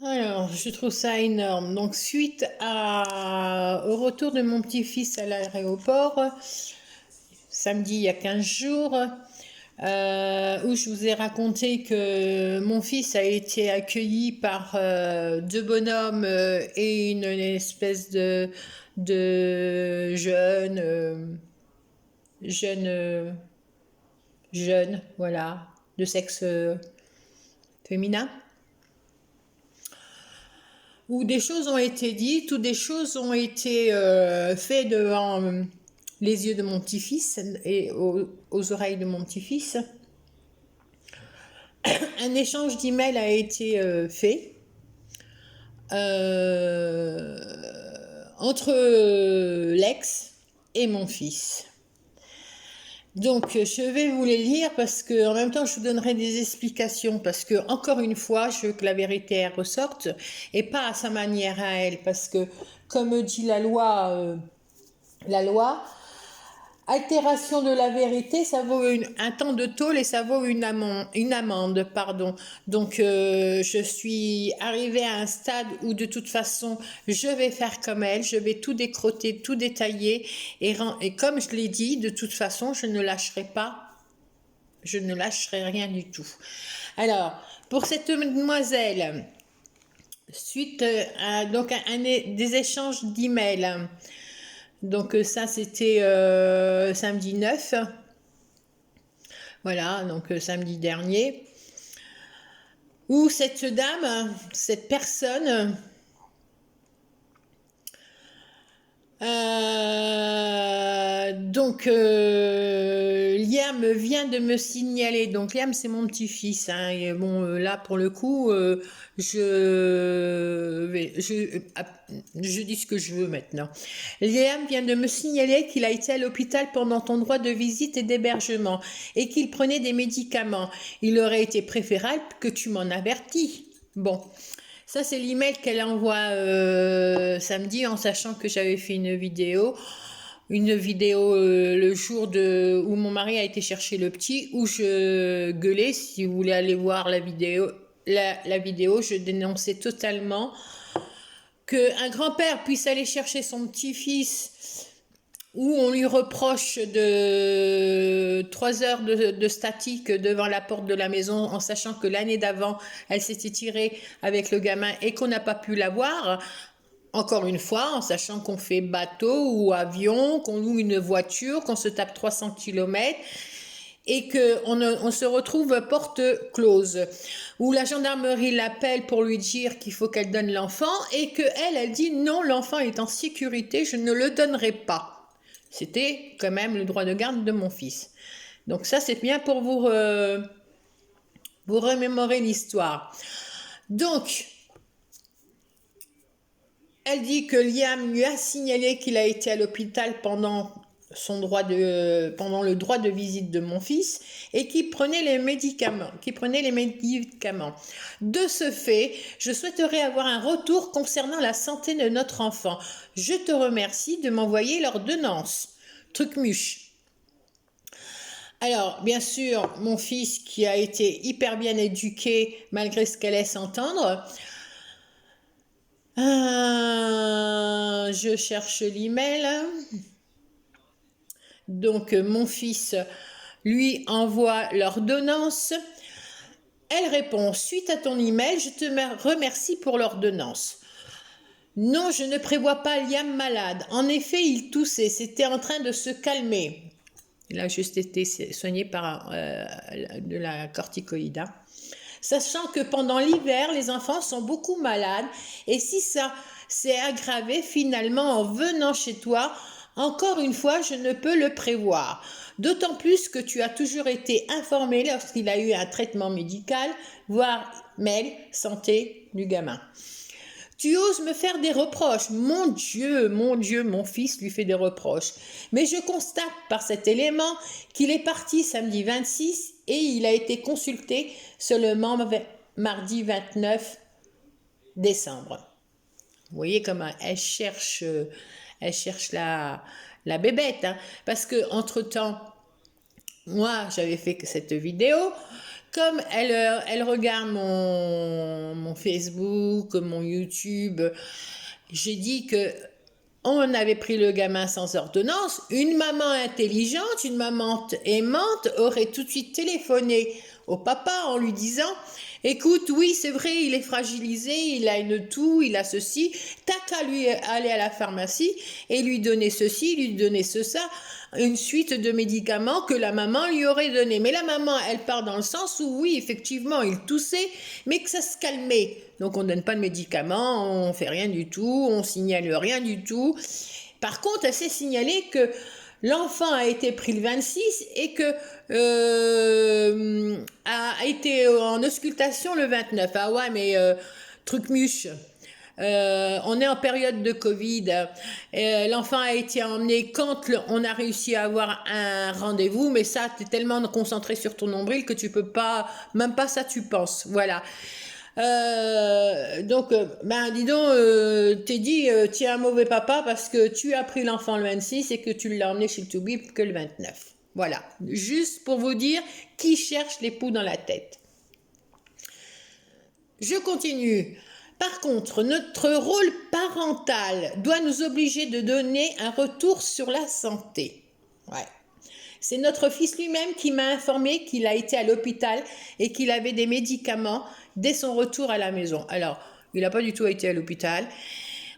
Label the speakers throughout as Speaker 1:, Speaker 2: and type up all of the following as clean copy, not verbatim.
Speaker 1: Alors, je trouve ça énorme. Donc, suite au retour de mon petit-fils à l'aéroport, samedi il y a 15 jours, où je vous ai raconté que mon fils a été accueilli par deux bonhommes et une espèce de jeune, euh, jeune, voilà, de sexe féminin, où des choses ont été dites, où des choses ont été faites devant les yeux de mon petit-fils et aux oreilles de mon petit-fils. Un échange d'emails a été fait euh, entre l'ex et mon fils. Donc, je vais vous les lire parce que, en même temps, je vous donnerai des explications parce que, encore une fois, je veux que la vérité ressorte et pas à sa manière à elle, parce que, comme dit la loi, altération de la vérité, ça vaut un temps de tôle et ça vaut une amende, pardon. Donc, je suis arrivée à un stade où de toute façon, je vais faire comme elle, je vais tout décroter, tout détailler et comme je l'ai dit, de toute façon, je ne lâcherai pas, je ne lâcherai rien du tout. Alors, pour cette demoiselle, suite à donc des échanges d'emails. Donc ça, c'était samedi 9. Voilà, donc samedi dernier. Où cette dame, cette personne, Liam vient de me signaler. Donc Liam, c'est mon petit-fils. Hein, et bon, là pour le coup, je dis ce que je veux maintenant. Liam vient de me signaler qu'il a été à l'hôpital pendant ton droit de visite et d'hébergement et qu'il prenait des médicaments. Il aurait été préférable que tu m'en avertis. Bon. Ça, c'est l'email qu'elle envoie samedi en sachant que j'avais fait une vidéo. Une vidéo le jour où mon mari a été chercher le petit, où je gueulais. Si vous voulez aller voir la vidéo, la vidéo, je dénonçais totalement qu'un grand-père puisse aller chercher son petit-fils où on lui reproche de 3 heures de statique devant la porte de la maison en sachant que l'année d'avant, elle s'était tirée avec le gamin et qu'on n'a pas pu la voir. Encore une fois, en sachant qu'on fait bateau ou avion, qu'on loue une voiture, qu'on se tape 300 km et qu'on se retrouve porte close, où la gendarmerie l'appelle pour lui dire qu'il faut qu'elle donne l'enfant et qu'elle dit non, l'enfant est en sécurité, je ne le donnerai pas. C'était quand même le droit de garde de mon fils. Donc ça, c'est bien pour vous remémorer l'histoire. Donc, elle dit que Liam lui a signalé qu'il a été à l'hôpital pendant le droit de visite de mon fils et qu'il prenait les médicaments. De ce fait, je souhaiterais avoir un retour concernant la santé de notre enfant. Je te remercie de m'envoyer l'ordonnance. Trucmuche. Alors, bien sûr, mon fils qui a été hyper bien éduqué malgré ce qu'elle laisse entendre. Je cherche l'email. Donc, mon fils lui envoie l'ordonnance. Elle répond: suite à ton email, je te remercie pour l'ordonnance. Non, je ne prévois pas Liam malade. En effet, il toussait, c'était en train de se calmer. Il a juste été soigné par de la corticoïde. Hein. Sachant que pendant l'hiver, les enfants sont beaucoup malades et si ça s'est aggravé finalement en venant chez toi, encore une fois, je ne peux le prévoir. D'autant plus que tu as toujours été informé lorsqu'il a eu un traitement médical, voire mail santé du gamin. Tu oses me faire des reproches. Mon Dieu, mon fils lui fait des reproches. Mais je constate par cet élément qu'il est parti samedi 26 et il a été consulté seulement mardi 29 décembre. Vous voyez comment elle cherche la bébête. Hein, parce que entre-temps, moi, j'avais fait cette vidéo. comme elle regarde mon Facebook, mon YouTube, j'ai dit que on avait pris le gamin sans ordonnance. Une maman intelligente, une maman aimante aurait tout de suite téléphoné au papa en lui disant: écoute, oui, c'est vrai, il est fragilisé, il a une toux, il a ceci. T'as qu'à lui aller à la pharmacie et lui donner ceci, lui donner ça, une suite de médicaments que la maman lui aurait donné. Mais la maman, elle part dans le sens où oui, effectivement, il toussait, mais que ça se calmait. Donc on ne donne pas de médicaments, on fait rien du tout, on signale rien du tout. Par contre, elle s'est signalé que l'enfant a été pris le 26 et que a été en auscultation le 29. Ah ouais, mais truc muche. On est en période de Covid. L'enfant a été emmené quand on a réussi à avoir un rendez-vous, mais ça, tu es tellement concentré sur ton nombril que tu peux pas, même pas ça tu penses. Voilà. Donc, ben dis donc, t'es dit, tu es un mauvais papa parce que tu as pris l'enfant le 26 et que tu l'as emmené chez le toubib que le 29. Voilà, juste pour vous dire qui cherche les poux dans la tête. Je continue. Par contre, notre rôle parental doit nous obliger de donner un retour sur la santé. Ouais. C'est notre fils lui-même qui m'a informé qu'il a été à l'hôpital et qu'il avait des médicaments dès son retour à la maison. Alors, il n'a pas du tout été à l'hôpital.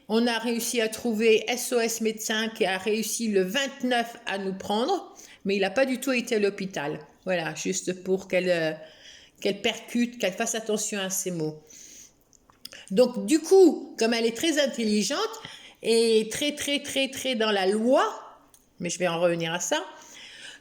Speaker 1: On a réussi à trouver SOS médecin qui a réussi le 29 à nous prendre, mais il n'a pas du tout été à l'hôpital. Voilà, juste pour qu'elle percute, qu'elle fasse attention à ses mots. Donc, du coup, comme elle est très intelligente et très dans la loi, mais je vais en revenir à ça,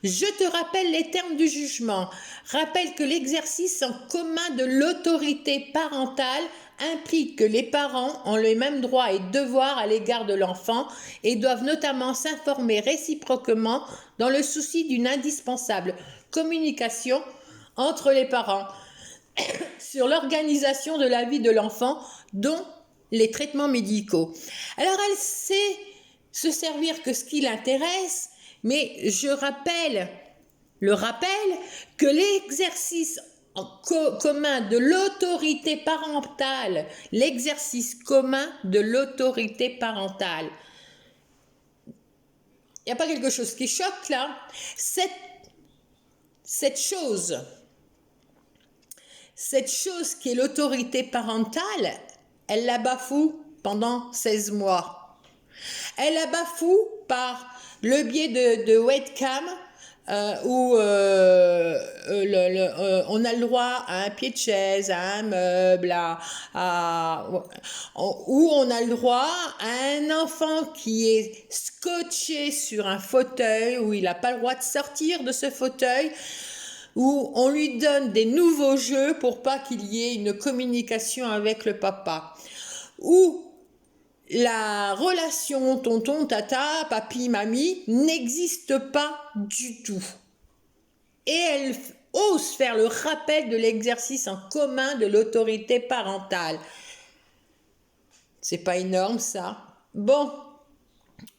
Speaker 1: je te rappelle les termes du jugement. Rappelle que l'exercice en commun de l'autorité parentale implique que les parents ont les mêmes droits et devoirs à l'égard de l'enfant et doivent notamment s'informer réciproquement dans le souci d'une indispensable communication entre les parents sur l'organisation de la vie de l'enfant, dont les traitements médicaux. Alors elle sait se servir que ce qui l'intéresse, mais je rappelle que l'exercice en commun de l'autorité parentale, l'exercice commun de l'autorité parentale, il n'y a pas quelque chose qui choque là? Cette chose qui est l'autorité parentale, elle la bafoue pendant 16 mois. Elle la bafoue par le biais de webcam où on a le droit à un pied de chaise, à un meuble, où on a le droit à un enfant qui est scotché sur un fauteuil, où il n'a pas le droit de sortir de ce fauteuil, où on lui donne des nouveaux jeux pour pas qu'il y ait une communication avec le papa, où la relation tonton, tata, papi, mamie n'existe pas du tout. Et elle ose faire le rappel de l'exercice en commun de l'autorité parentale. C'est pas énorme ça? Bon,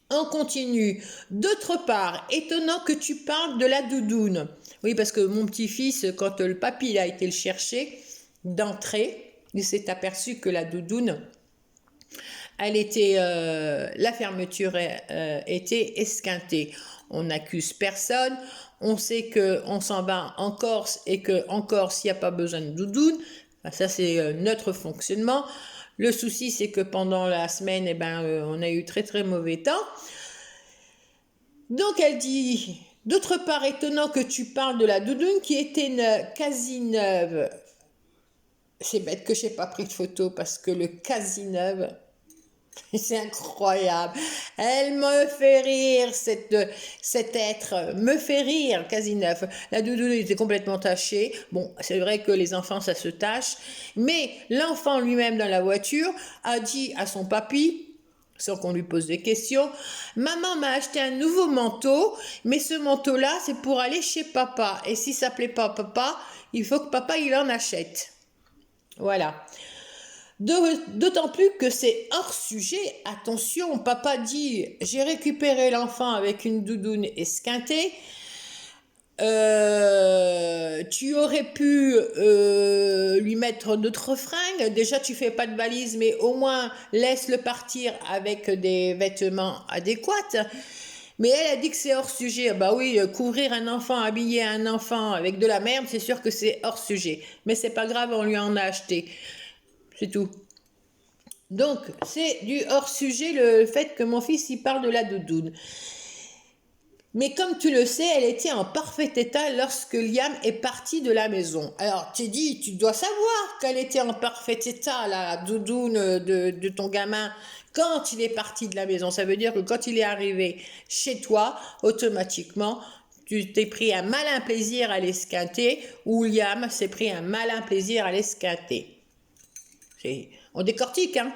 Speaker 1: on continue. D'autre part, étonnant que tu parles de la doudoune. Oui, parce que mon petit-fils, quand le papy a été le chercher, d'entrée, il s'est aperçu que la doudoune, la fermeture était esquintée. On n'accuse personne, on sait qu'on s'en va en Corse et qu'en Corse, il n'y a pas besoin de doudoune. Ça, c'est notre fonctionnement. Le souci, c'est que pendant la semaine, on a eu très mauvais temps. Donc, elle dit, d'autre part, étonnant que tu parles de la doudoune qui était quasi neuve. C'est bête que je n'ai pas pris de photo parce que le quasi neuve, c'est incroyable. Elle me fait rire, cet être me fait rire, quasi neuf. La doudoune était complètement tachée. Bon, c'est vrai que les enfants, ça se tâche. Mais l'enfant lui-même dans la voiture a dit à son papy, sans qu'on lui pose des questions, « Maman m'a acheté un nouveau manteau, mais ce manteau-là, c'est pour aller chez papa. Et si ça ne plaît pas à papa, il faut que papa, il en achète. » Voilà. D'autant plus que c'est hors sujet. Attention, papa dit, j'ai récupéré l'enfant avec une doudoune esquintée. Tu aurais pu lui mettre d'autres fringues. Déjà, tu fais pas de valise, mais au moins laisse-le partir avec des vêtements adéquats. Mais elle a dit que c'est hors sujet. Bah oui, couvrir un enfant, habiller un enfant avec de la merde, c'est sûr que c'est hors sujet. Mais c'est pas grave, on lui en a acheté. C'est tout. Donc, c'est du hors sujet le fait que mon fils y parle de la doudoune. Mais comme tu le sais, elle était en parfait état lorsque Liam est parti de la maison. Alors, Teddy, tu dois savoir qu'elle était en parfait état, la doudoune de ton gamin, quand il est parti de la maison. Ça veut dire que quand il est arrivé chez toi, automatiquement, tu t'es pris un malin plaisir à l'esquinter, ou Liam s'est pris un malin plaisir à l'esquinter. On décortique, hein.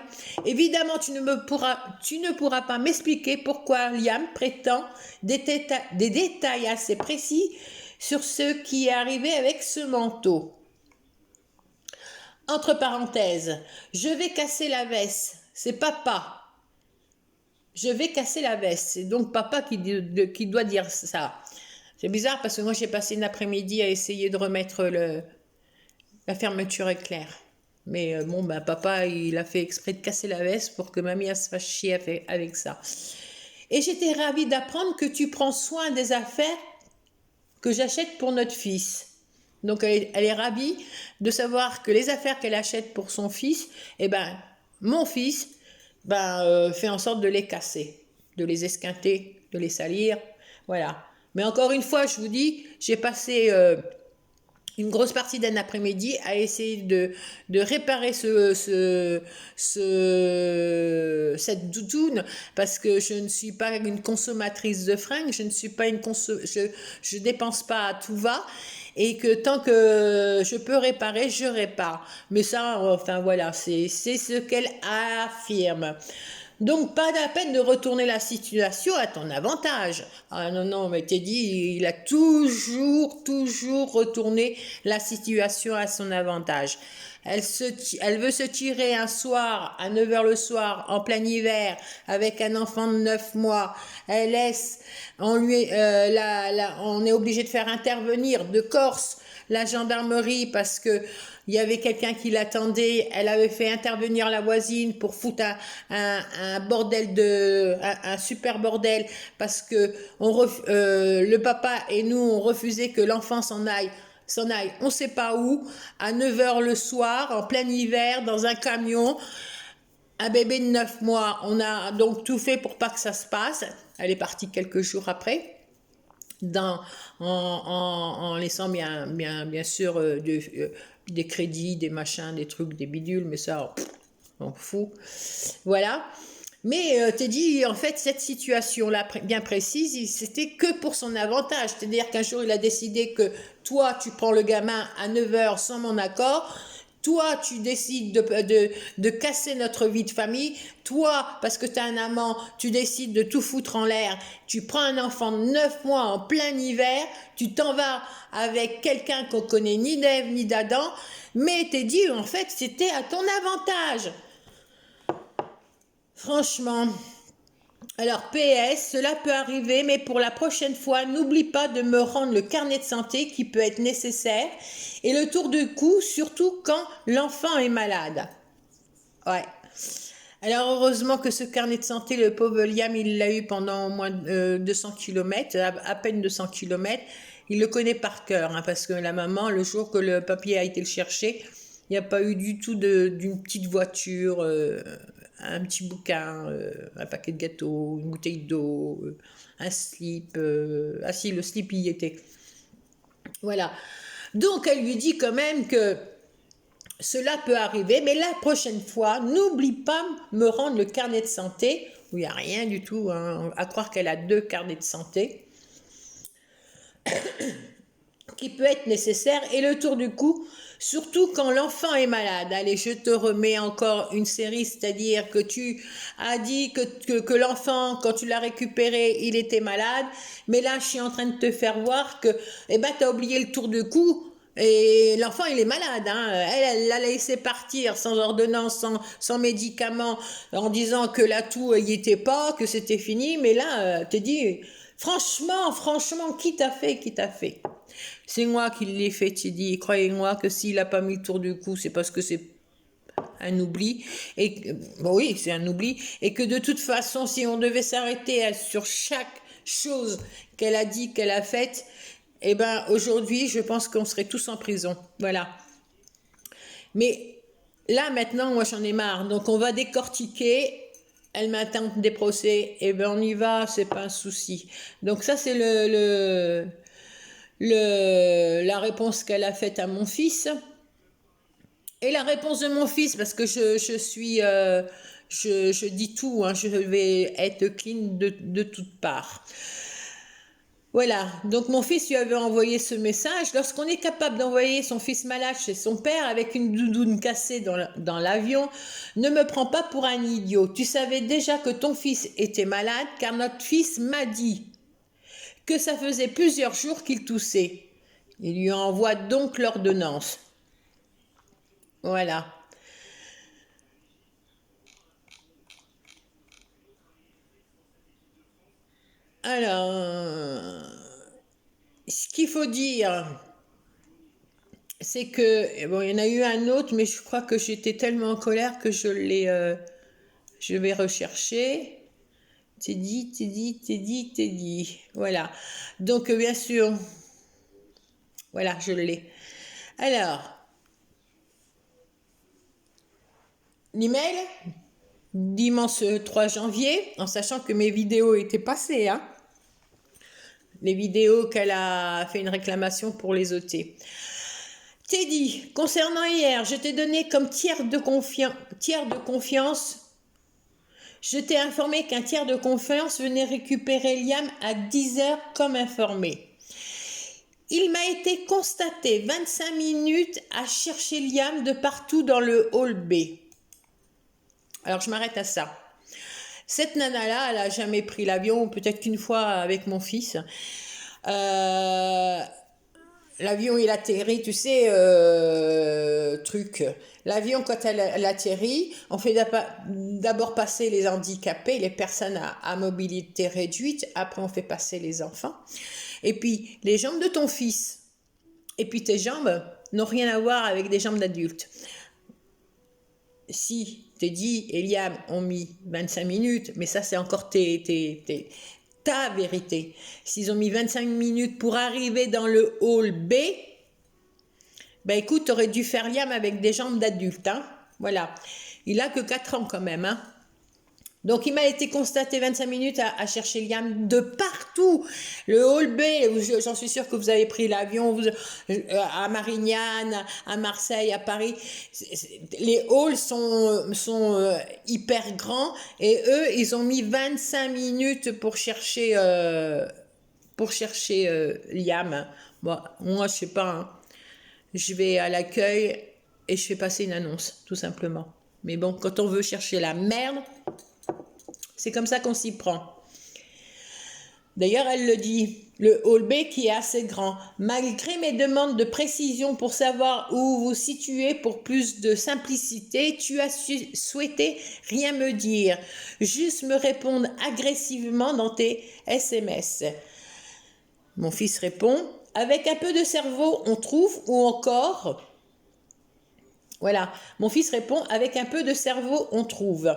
Speaker 1: Évidemment, tu ne pourras pas m'expliquer pourquoi Liam prétend des détails assez précis sur ce qui est arrivé avec ce manteau. Entre parenthèses, je vais casser la veste. C'est papa. Je vais casser la veste. C'est donc papa qui doit dire ça. C'est bizarre parce que moi j'ai passé une après-midi à essayer de remettre la fermeture éclair. Mais bon, bah, papa, il a fait exprès de casser la veste pour que mamie se fasse chier avec ça. Et j'étais ravie d'apprendre que tu prends soin des affaires que j'achète pour notre fils. Donc elle est ravie de savoir que les affaires qu'elle achète pour son fils, eh ben, mon fils fait en sorte de les casser, de les esquinter, de les salir. Voilà. Mais encore une fois, je vous dis, j'ai passé une grosse partie d'un après-midi à essayer de réparer cette doudoune parce que je ne suis pas une consommatrice de fringues, je ne suis pas je dépense pas à tout va et que tant que je peux réparer, je répare. Mais ça, enfin voilà, c'est ce qu'elle affirme. Donc, pas la peine de retourner la situation à ton avantage. Ah non, non, mais Teddy, il a toujours retourné la situation à son avantage. Elle veut se tirer un soir, à 9 h le soir, en plein hiver, avec un enfant de 9 mois. Elle laisse, on est obligé de faire intervenir de Corse la gendarmerie parce que il y avait quelqu'un qui l'attendait, elle avait fait intervenir la voisine pour foutre un bordel un super bordel parce que le papa et nous on refusait que l'enfant s'en aille, on sait pas où, à 9 h le soir, en plein hiver, dans un camion, un bébé de 9 mois. On a donc tout fait pour pas que ça se passe. Elle est partie quelques jours après. En laissant bien sûr des crédits, des machins, des trucs, des bidules, mais ça, on fout. Voilà. Mais Teddy, en fait, cette situation-là, bien précise, c'était que pour son avantage. C'est-à-dire qu'un jour, il a décidé que toi, tu prends le gamin à 9 h sans mon accord. Toi, tu décides de casser notre vie de famille. Toi, parce que tu as un amant, tu décides de tout foutre en l'air. Tu prends un enfant de 9 mois en plein hiver. Tu t'en vas avec quelqu'un qu'on connaît ni d'Ève ni d'Adam. Mais t'es dit, en fait, c'était à ton avantage. Franchement. Alors, PS, cela peut arriver, mais pour la prochaine fois, n'oublie pas de me rendre le carnet de santé qui peut être nécessaire et le tour de cou, surtout quand l'enfant est malade. Ouais. Alors, heureusement que ce carnet de santé, le pauvre Liam, il l'a eu pendant au moins 200 km, à peine 200 km. Il le connaît par cœur, hein, parce que la maman, le jour que le papier a été le chercher, il n'y a pas eu du tout d'une petite voiture, un petit bouquin, un paquet de gâteaux, une bouteille d'eau, un slip. Ah si, le slip y était. Voilà. Donc elle lui dit quand même que cela peut arriver, mais la prochaine fois, n'oublie pas de me rendre le carnet de santé, où il n'y a rien du tout, hein, à croire qu'elle a 2 carnets de santé, qui peut être nécessaire, et le tour du cou, surtout quand l'enfant est malade. Allez, je te remets encore une série, c'est-à-dire que tu as dit que l'enfant, quand tu l'as récupéré, il était malade, mais là, je suis en train de te faire voir que tu as oublié le tour de cou, et l'enfant, il est malade. Hein. Elle l'a laissé partir sans ordonnance, sans médicaments, en disant que la toux, il n'y était pas, que c'était fini, mais là, t'es dit... Franchement, qui t'a fait, qui t'a fait? C'est moi qui l'ai fait, tu dis. Croyez-moi que s'il n'a pas mis le tour du cou, c'est parce que c'est un oubli. Bon, oui, c'est un oubli. Et que de toute façon, si on devait s'arrêter sur chaque chose qu'elle a dit, qu'elle a faite, eh ben, aujourd'hui, je pense qu'on serait tous en prison. Voilà. Mais là, maintenant, moi, j'en ai marre. Donc, on va décortiquer. Elle m'attend des procès. Eh ben, on y va, c'est pas un souci. Donc, ça, c'est la réponse qu'elle a faite à mon fils. Et la réponse de mon fils, parce que je dis tout, hein, je vais être clean de toutes parts. Voilà, donc mon fils lui avait envoyé ce message. Lorsqu'on est capable d'envoyer son fils malade chez son père avec une doudoune cassée dans l'avion, ne me prends pas pour un idiot. Tu savais déjà que ton fils était malade car notre fils m'a dit que ça faisait plusieurs jours qu'il toussait. Il lui envoie donc l'ordonnance. Voilà. Alors, ce qu'il faut dire, c'est que, bon, il y en a eu un autre, mais je crois que j'étais tellement en colère que je vais rechercher. T'es dit. Voilà. Donc, bien sûr, voilà, je l'ai. Alors, l'email, dimanche 3 janvier, en sachant que mes vidéos étaient passées, hein. Les vidéos qu'elle a fait une réclamation pour les ôter. Teddy, concernant hier, je t'ai donné comme tiers de confiance. Je t'ai informé qu'un tiers de confiance venait récupérer Liam à 10 h comme informé. Il m'a été constaté 25 minutes à chercher Liam de partout dans le hall B. Alors je m'arrête à ça. Cette nana-là, elle n'a jamais pris l'avion, peut-être qu'une fois avec mon fils. L'avion, il atterrit, tu sais, L'avion, quand elle atterrit, on fait d'abord passer les handicapés, les personnes à mobilité réduite. Après, on fait passer les enfants. Et puis, les jambes de ton fils. Et puis, tes jambes n'ont rien à voir avec des jambes d'adultes. Si Teddy et Liam ont mis 25 minutes, mais ça, c'est encore ta vérité. S'ils ont mis 25 minutes pour arriver dans le hall B, ben écoute, t'aurais dû faire Liam avec des jambes d'adulte, hein. Voilà. Il a que 4 ans quand même, hein. Donc, il m'a été constaté 25 minutes à chercher Liam de partout. Le hall B, j'en suis sûre que vous avez pris l'avion à Marignane, à Marseille, à Paris. Les halls sont hyper grands et eux, ils ont mis 25 minutes pour chercher Liam. Bon, moi, je sais pas, hein. Je vais à l'accueil et je fais passer une annonce, tout simplement. Mais bon, quand on veut chercher la merde, c'est comme ça qu'on s'y prend. D'ailleurs, elle le dit, le hall B qui est assez grand. Malgré mes demandes de précision pour savoir où vous situez pour plus de simplicité, tu as souhaité rien me dire, juste me répondre agressivement dans tes SMS. Mon fils répond, avec un peu de cerveau, on trouve, ou encore... Voilà, mon fils répond, avec un peu de cerveau, on trouve.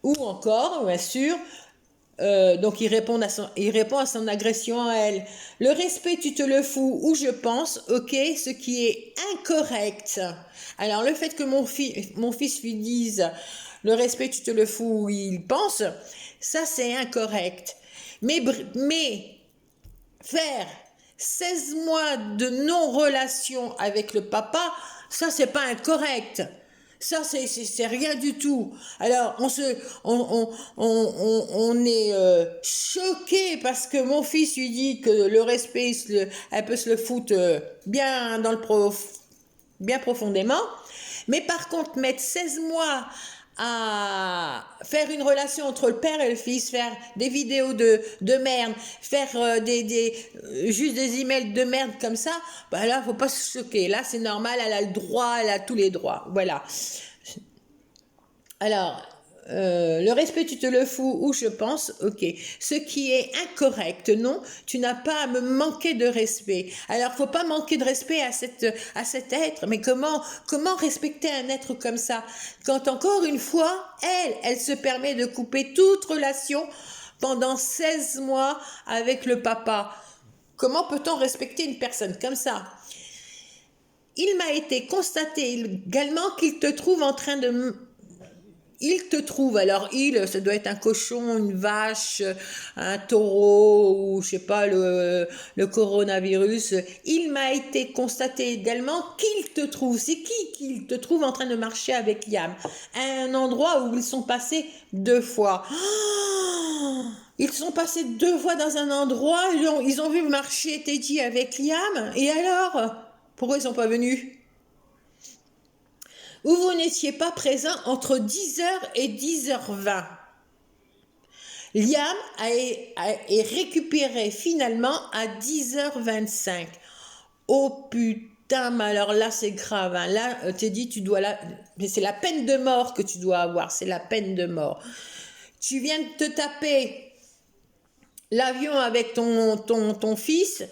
Speaker 1: Ou encore, bien sûr, donc il répond à son agression à elle. Le respect, tu te le fous où je pense, ok, ce qui est incorrect. Alors le fait que mon fils lui dise le respect, tu te le fous où il pense, ça c'est incorrect. Mais faire 16 mois de non-relation avec le papa, ça c'est pas incorrect. Ça, c'est rien du tout. Alors, on est choqué parce que mon fils lui dit que le respect, elle peut se le foutre bien bien profondément. Mais par contre, mettre 16 mois à faire une relation entre le père et le fils, faire des vidéos de merde, faire juste des emails de merde comme ça, bah là, faut pas se choquer. Là, c'est normal, elle a le droit, elle a tous les droits. Voilà. Alors, le respect, tu te le fous où je pense, ok. Ce qui est incorrect, non, tu n'as pas à me manquer de respect. Alors, faut pas manquer de respect à cet être. Mais comment respecter un être comme ça? Quand encore une fois, elle se permet de couper toute relation pendant 16 mois avec le papa. Comment peut-on respecter une personne comme ça? Il m'a été constaté également qu'il te trouve en train de... Il te trouve, alors ça doit être un cochon, une vache, un taureau ou je sais pas, le coronavirus. Il m'a été constaté également qu'il te trouve. C'est qui te trouve en train de marcher avec Liam? À un endroit où ils sont passés 2 fois. Oh, ils sont passés 2 fois dans un endroit, ils ont vu marcher Teddy avec Liam. Et alors? Pourquoi ils sont pas venus? Où vous n'étiez pas présent entre 10h et 10h20. Liam est récupéré finalement à 10h25. Oh putain, mais alors là c'est grave. Hein. Là, Teddy, tu dois mais c'est la peine de mort que tu dois avoir. C'est la peine de mort. Tu viens de te taper l'avion avec ton fils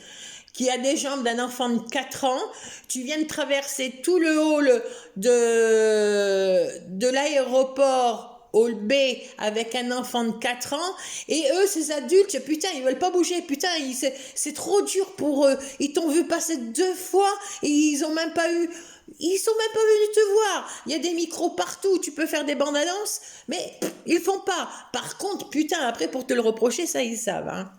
Speaker 1: qui a des jambes d'un enfant de 4 ans, tu viens de traverser tout le hall de l'aéroport, hall B, avec un enfant de 4 ans, et eux, ces adultes, putain, ils veulent pas bouger, putain, c'est trop dur pour eux, ils t'ont vu passer 2 fois, et ils sont même pas venus te voir. Il y a des micros partout, tu peux faire des bandes annonces, mais ils font pas. Par contre, putain, après, pour te le reprocher, ça, ils savent, hein.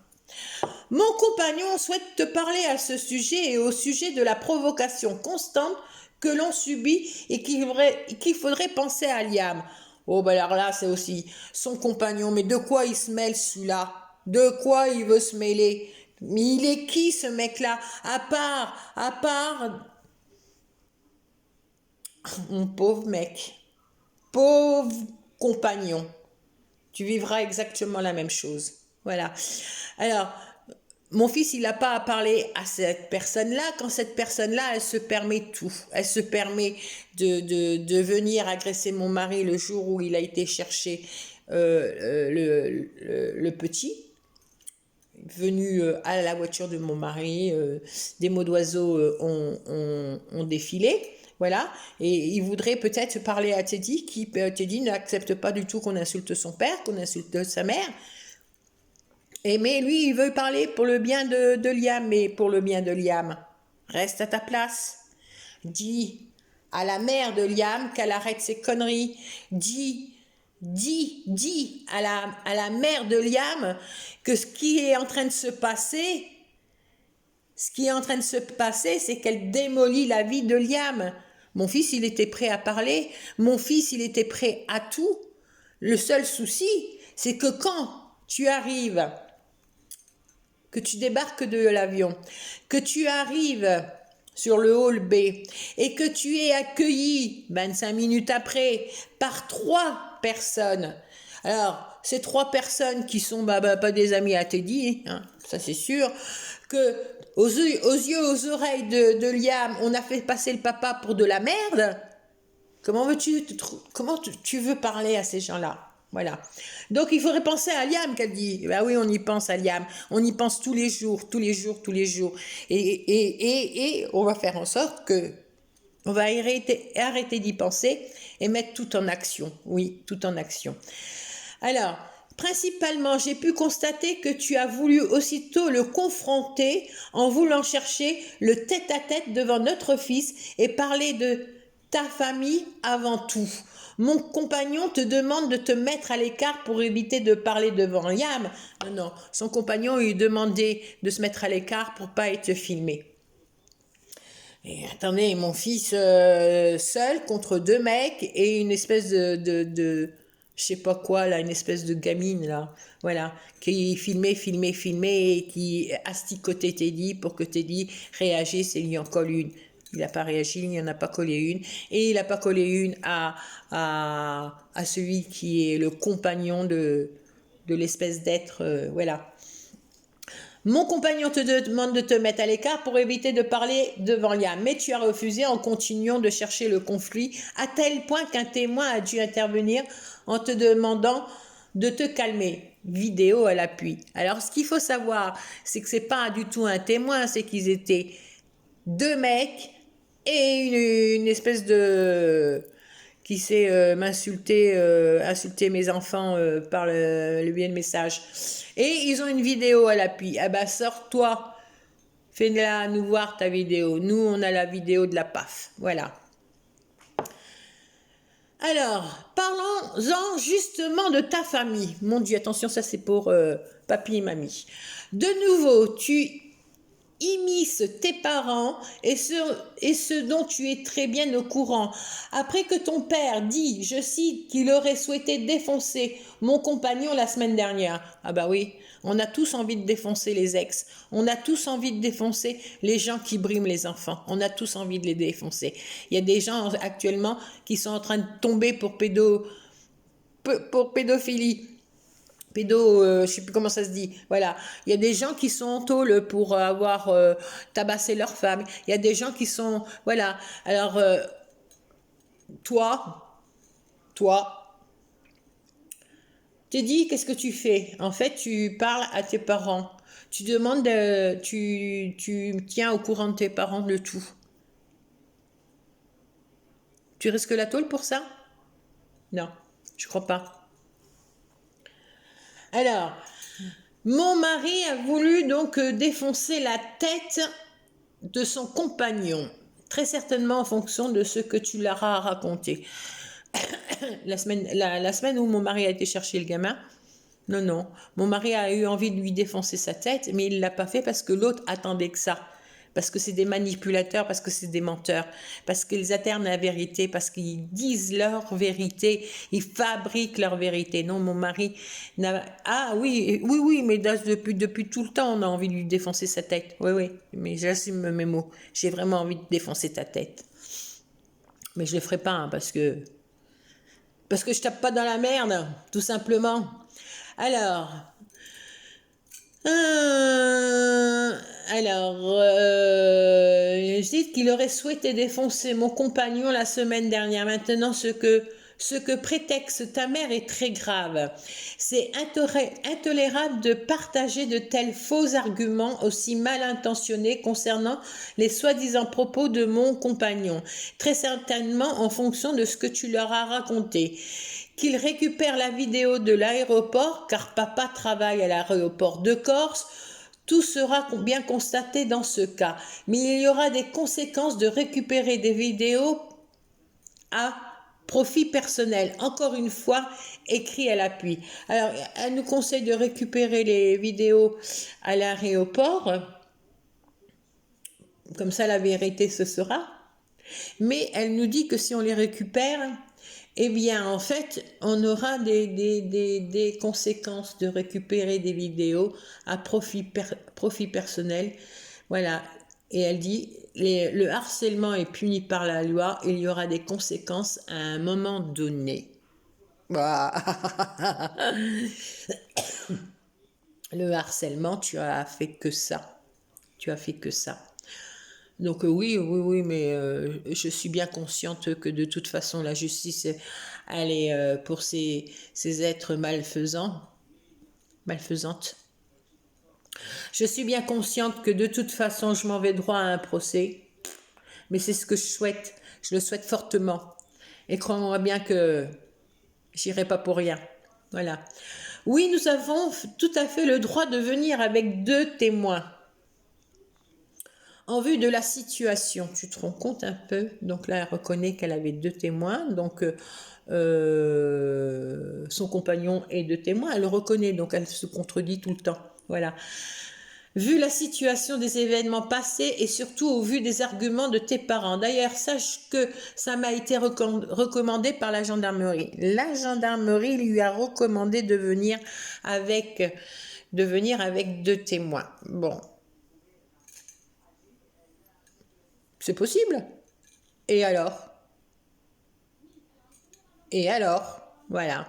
Speaker 1: Mon compagnon souhaite te parler à ce sujet et au sujet de la provocation constante que l'on subit et qu'il faudrait penser à Liam. Oh, ben alors là, c'est aussi son compagnon. Mais de quoi il se mêle, celui-là? De quoi il veut se mêler? Mais il est qui, ce mec-là? À part... Mon pauvre mec. Pauvre compagnon. Tu vivras exactement la même chose. Voilà. Alors... Mon fils, il n'a pas à parler à cette personne-là quand cette personne-là, elle se permet tout. Elle se permet de venir agresser mon mari le jour où il a été chercher le petit, venu à la voiture de mon mari. Des mots d'oiseaux ont défilé. Voilà, et il voudrait peut-être parler à Teddy, Teddy n'accepte pas du tout qu'on insulte son père, qu'on insulte sa mère. Mais lui, il veut parler pour le bien de Liam, mais pour le bien de Liam, reste à ta place. Dis à la mère de Liam qu'elle arrête ses conneries. Dis à la mère de Liam que ce qui est en train de se passer, c'est qu'elle démolit la vie de Liam. Mon fils, il était prêt à parler. Mon fils, il était prêt à tout. Le seul souci, c'est que quand tu arrives... que tu débarques de l'avion, que tu arrives sur le hall B et que tu es accueilli 25 minutes après par 3 personnes. Alors, ces 3 personnes qui sont pas des amis à Teddy, hein, ça c'est sûr, que aux yeux, aux oreilles de Liam, on a fait passer le papa pour de la merde. Comment tu veux parler à ces gens-là? Voilà. Donc, il faudrait penser à Liam, qu'elle dit. Ben oui, on y pense à Liam. On y pense tous les jours, tous les jours, tous les jours. Et on va faire en sorte que on va arrêter d'y penser et mettre tout en action. Oui, tout en action. Alors, principalement, j'ai pu constater que tu as voulu aussitôt le confronter en voulant chercher le tête-à-tête devant notre fils et parler de ta famille avant tout. Mon compagnon te demande de te mettre à l'écart pour éviter de parler devant Liam. Non, son compagnon lui demandait de se mettre à l'écart pour pas être filmé. Et attendez, mon fils seul contre 2 mecs et une espèce de je sais pas quoi là, une espèce de gamine là, voilà, qui filmait et qui asticotait Teddy pour que Teddy réagisse et lui en colle une. Il n'a pas réagi, il n'y en a pas collé une. Et il n'a pas collé une à celui qui est le compagnon de l'espèce d'être, voilà. Mon compagnon te demande de te mettre à l'écart pour éviter de parler devant Liam, mais tu as refusé en continuant de chercher le conflit, à tel point qu'un témoin a dû intervenir en te demandant de te calmer. Vidéo à l'appui. Alors, ce qu'il faut savoir, c'est que c'est pas du tout un témoin, c'est qu'ils étaient deux mecs et une espèce de qui sait m'insulter, insulter mes enfants par le biais de message. Et ils ont une vidéo à l'appui. Ah bah sors-toi, fais-la nous voir ta vidéo. Nous, on a la vidéo de la PAF. Voilà. Alors, parlons-en justement de ta famille. Mon Dieu, attention, ça c'est pour papy et mamie. De nouveau, tu immisces tes parents et ce dont tu es très bien au courant. Après que ton père dit, je cite, qu'il aurait souhaité défoncer mon compagnon la semaine dernière. Ah bah oui, on a tous envie de défoncer les ex. On a tous envie de défoncer les gens qui briment les enfants. On a tous envie de les défoncer. Il y a des gens actuellement qui sont en train de tomber pour pédophilie. Je sais plus comment ça se dit. Voilà, il y a des gens qui sont en tôle pour avoir tabassé leur femme. Il y a des gens qui sont, voilà. Alors toi, t'es dit, qu'est-ce que tu fais? En fait, tu parles à tes parents. Tu demandes, tu tiens au courant de tes parents de tout. Tu risques la tôle pour ça? Non, je crois pas. Alors, mon mari a voulu donc défoncer la tête de son compagnon, très certainement en fonction de ce que tu leur as raconté. La semaine où mon mari a été chercher le gamin, non, mon mari a eu envie de lui défoncer sa tête, mais il ne l'a pas fait parce que l'autre attendait que ça. Parce que c'est des manipulateurs, parce que c'est des menteurs, parce qu'ils alternent la vérité, parce qu'ils disent leur vérité, ils fabriquent leur vérité. Non, mon mari n'a... Ah oui, mais depuis tout le temps, on a envie de lui défoncer sa tête. Oui, mais j'assume mes mots. J'ai vraiment envie de défoncer ta tête. Mais je le ferai pas, hein, parce que je tape pas dans la merde, tout simplement. Alors, je dis qu'il aurait souhaité défoncer mon compagnon la semaine dernière. Maintenant, ce que prétexte ta mère est très grave. C'est intolérable de partager de tels faux arguments aussi mal intentionnés concernant les soi-disant propos de mon compagnon. Très certainement en fonction de ce que tu leur as raconté. Qu'il récupère la vidéo de l'aéroport, car papa travaille à l'aéroport de Corse. Tout sera bien constaté dans ce cas, mais il y aura des conséquences de récupérer des vidéos à profit personnel. Encore une fois, écrit à l'appui. Alors, elle nous conseille de récupérer les vidéos à l'aéroport, comme ça la vérité se sera. Mais elle nous dit que si on les récupère, eh bien, en fait, on aura des conséquences de récupérer des vidéos à profit personnel. Voilà. Et elle dit, le harcèlement est puni par la loi, il y aura des conséquences à un moment donné. Le harcèlement, tu as fait que ça. Tu as fait que ça. Donc oui, mais je suis bien consciente que de toute façon, la justice, elle est pour ces êtres malfaisantes. Je suis bien consciente que de toute façon, je m'en vais droit à un procès. Mais c'est ce que je souhaite. Je le souhaite fortement. Et crois-moi bien que j'irai pas pour rien. Voilà. Oui, nous avons tout à fait le droit de venir avec 2 témoins. En vue de la situation, tu te rends compte un peu? Donc là, elle reconnaît qu'elle avait 2 témoins. Donc son compagnon est 2 témoins. Elle le reconnaît, donc elle se contredit tout le temps. Voilà. Vu la situation des événements passés et surtout au vu des arguments de tes parents. D'ailleurs, sache que ça m'a été recommandé par la gendarmerie. La gendarmerie lui a recommandé de venir avec 2 témoins. Bon. C'est possible. Et alors? Voilà.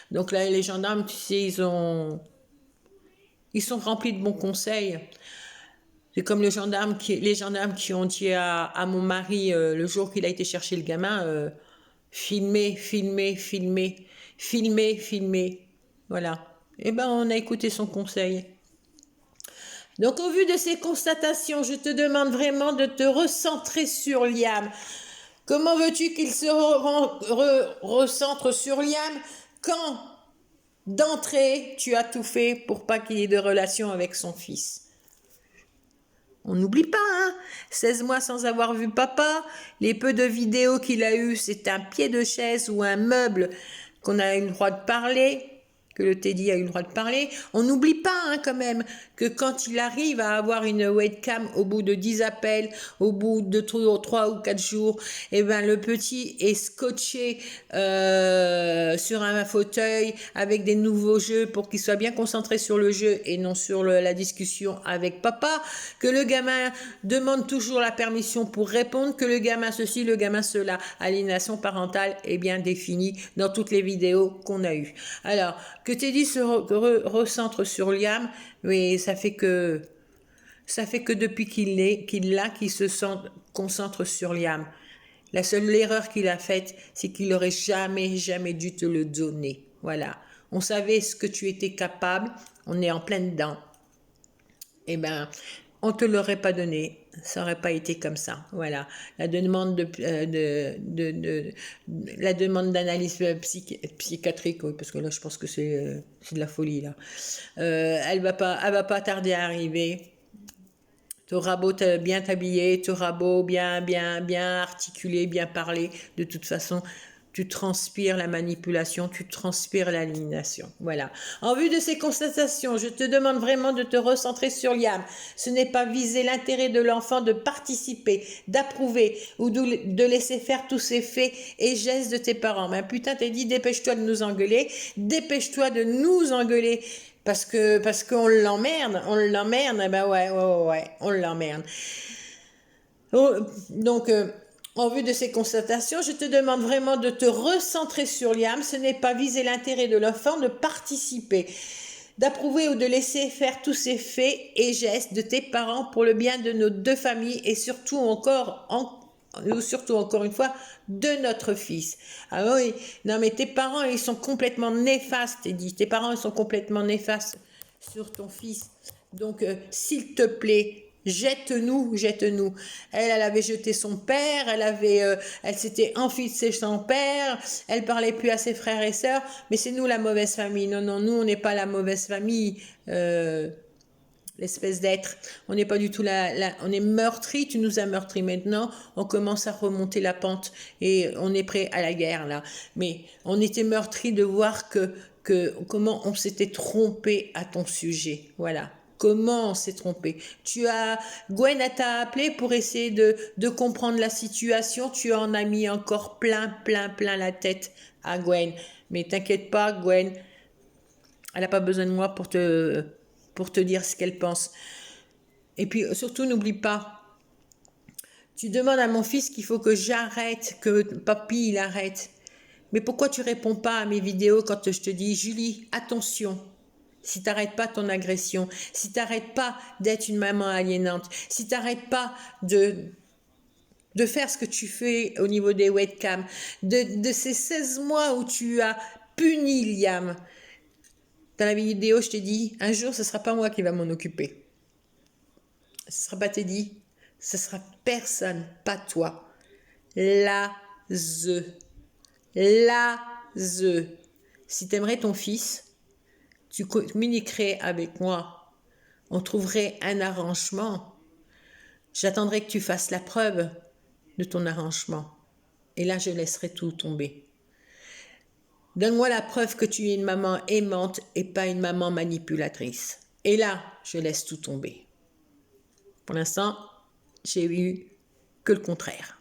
Speaker 1: Donc là, les gendarmes, tu sais, ils ont Ils sont remplis de bons conseils. C'est comme les gendarmes qui ont dit à mon mari, le jour qu'il a été chercher le gamin, filmer, filmer, filmer, filmer, filmer. Voilà. Eh ben, on a écouté son conseil. Donc, au vu de ces constatations, je te demande vraiment de te recentrer sur Liam. Comment veux-tu qu'il se recentre sur Liam quand, d'entrée, tu as tout fait pour pas qu'il ait de relation avec son fils? On n'oublie pas, hein, 16 mois sans avoir vu papa, les peu de vidéos qu'il a eues, c'est un pied de chaise ou un meuble qu'on a eu le droit de parler, que le Teddy a eu le droit de parler. On n'oublie pas, hein, quand même, que quand il arrive à avoir une webcam au bout de 10 appels, au bout de 3 ou 4 jours, eh ben, le petit est scotché sur un fauteuil avec des nouveaux jeux pour qu'il soit bien concentré sur le jeu et non sur la discussion avec papa, que le gamin demande toujours la permission pour répondre, que le gamin ceci, le gamin cela. Aliénation parentale est bien définie dans toutes les vidéos qu'on a eues. Alors, que Teddy se recentre sur Liam, mais ça fait que depuis qu'il se concentre sur Liam. La seule erreur qu'il a faite, c'est qu'il n'aurait jamais, jamais dû te le donner. Voilà. On savait ce que tu étais capable, on est en plein dedans. Eh ben, on ne te l'aurait pas donné. Ça n'aurait pas été comme ça. Voilà. La demande d'analyse psychiatrique, oui, parce que là, je pense que c'est de la folie, là. Elle va pas tarder à arriver. T'auras beau bien t'habiller, t'auras beau bien articuler, bien parler. De toute façon, tu transpires la manipulation, tu transpires l'aliénation. Voilà. En vue de ces constatations, je te demande vraiment de te recentrer sur Liam. Ce n'est pas viser l'intérêt de l'enfant de participer, d'approuver ou de laisser faire tous ces faits et gestes de tes parents. Mais putain, t'as dit, dépêche-toi de nous engueuler, dépêche-toi de nous engueuler. Parce qu'on l'emmerde, eh ben ouais, on l'emmerde. Donc, en vue de ces constatations, je te demande vraiment de te recentrer sur Liam. Ce n'est pas viser l'intérêt de l'enfant de participer, d'approuver ou de laisser faire tous ces faits et gestes de tes parents pour le bien de nos deux familles et surtout encore une fois, de notre fils. Ah oui, non mais tes parents, ils sont complètement néfastes, Teddy. Tes parents, ils sont complètement néfastes sur ton fils. Donc, s'il te plaît, jette-nous. Elle avait jeté son père, elle s'était enfuie de son père, elle parlait plus à ses frères et sœurs, mais c'est nous la mauvaise famille. Non, nous, on n'est pas la mauvaise famille. L'espèce d'être. On n'est pas du tout on est meurtri, tu nous as meurtri maintenant, on commence à remonter la pente et on est prêt à la guerre là. Mais on était meurtri de voir comment on s'était trompé à ton sujet. Voilà. Comment on s'est trompé? Gwen t'a appelé pour essayer de comprendre la situation, tu en as mis encore plein la tête à Gwen. Mais t'inquiète pas, Gwen, elle n'a pas besoin de moi pour te dire ce qu'elle pense. Et puis surtout, n'oublie pas, tu demandes à mon fils qu'il faut que j'arrête, que papy il arrête. Mais pourquoi tu réponds pas à mes vidéos quand je te dis, Julie, attention, si t'arrêtes pas ton agression, si t'arrêtes pas d'être une maman aliénante, si t'arrêtes pas de faire ce que tu fais au niveau des webcams, de ces 16 mois où tu as puni Liam. Dans la vidéo, je t'ai dit, un jour, ce ne sera pas moi qui va m'en occuper. Ce ne sera pas Teddy. Ce sera personne, pas toi. Si tu aimerais ton fils, tu communiquerais avec moi. On trouverait un arrangement. J'attendrai que tu fasses la preuve de ton arrangement. Et là, je laisserai tout tomber. Donne-moi la preuve que tu es une maman aimante et pas une maman manipulatrice. Et là, je laisse tout tomber. Pour l'instant, j'ai eu que le contraire.